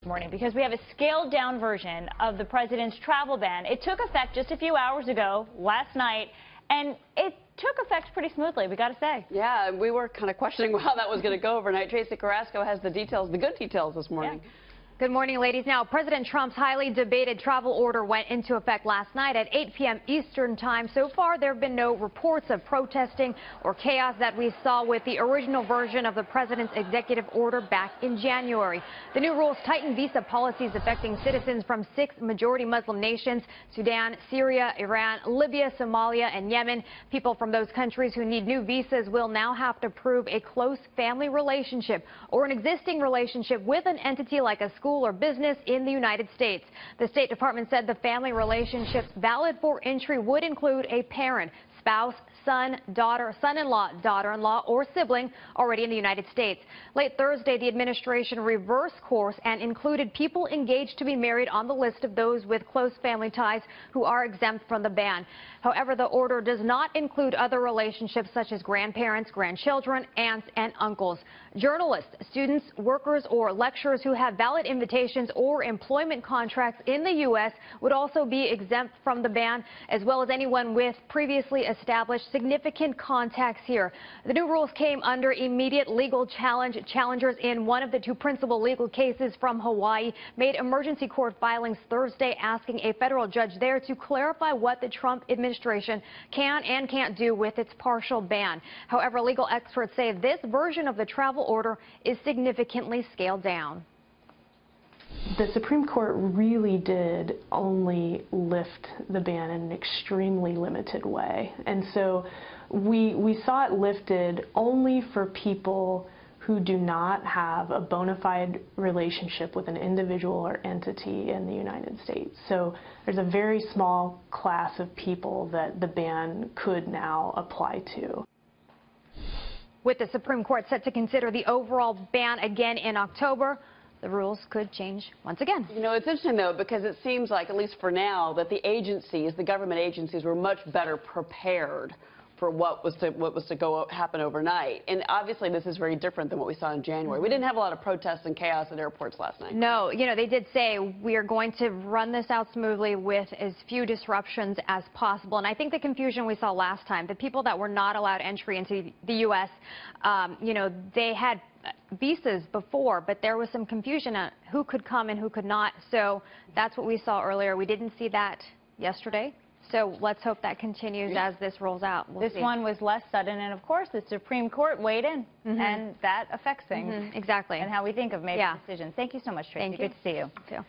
Morning, because we have a scaled down version of the president's travel ban. It took effect just a few hours ago, last night, and it took effect pretty smoothly, we got to say. Yeah, we were kind of questioning how that was going to go overnight. Tracee Carrasco has the details, the good details this morning. Yeah. Good morning, ladies. Now, President Trump's highly debated travel order went into effect last night at 8 p.m. Eastern time. So far, there have been no reports of protesting or chaos that we saw with the original version of the president's executive order back in January. The new rules tighten visa policies affecting citizens from 6 majority Muslim nations: Sudan, Syria, Iran, Libya, Somalia, and Yemen. People from those countries who need new visas will now have to prove a close family relationship or an existing relationship with an entity like a school or business in the United States. The State Department said the family relationships valid for entry would include a parent, spouse, son, daughter, son-in-law, daughter-in-law, or sibling already in the United States. Late Thursday, the administration reversed course and included people engaged to be married on the list of those with close family ties who are exempt from the ban. However, the order does not include other relationships such as grandparents, grandchildren, aunts, and uncles. Journalists, students, workers, or lecturers who have valid invitations or employment contracts in the U.S. would also be exempt from the ban, as well as anyone with previously established significant contacts here. The new rules came under immediate legal challenge. Challengers in one of the 2 principal legal cases from Hawaii made emergency court filings Thursday asking a federal judge there to clarify what the Trump administration can and can't do with its partial ban. However, legal experts say this version of the travel order is significantly scaled down. The Supreme Court really did only lift the ban in an extremely limited way. And so we saw it lifted only for people who do not have a bona fide relationship with an individual or entity in the United States. So there's a very small class of people that the ban could now apply to. With the Supreme Court set to consider the overall ban again in October, the rules could change once again. You know, it's interesting, though, because it seems like, at least for now, that the agencies, the government agencies, were much better prepared for what was to happen overnight. And obviously, this is very different than what we saw in January. We didn't have a lot of protests and chaos at airports last night. No, you know, they did say we are going to run this out smoothly with as few disruptions as possible. And I think the confusion we saw last time, the people that were not allowed entry into the U.S., you know, they had visas before, but there was some confusion on who could come and who could not. So that's what we saw earlier. We didn't see that yesterday. So let's hope that continues as this rolls out. This one was less sudden, and of course the Supreme Court weighed in, and that affects things. Exactly. And how we think of making decisions. Thank you so much, Tracee. Thank you. Good to see you. Thank you.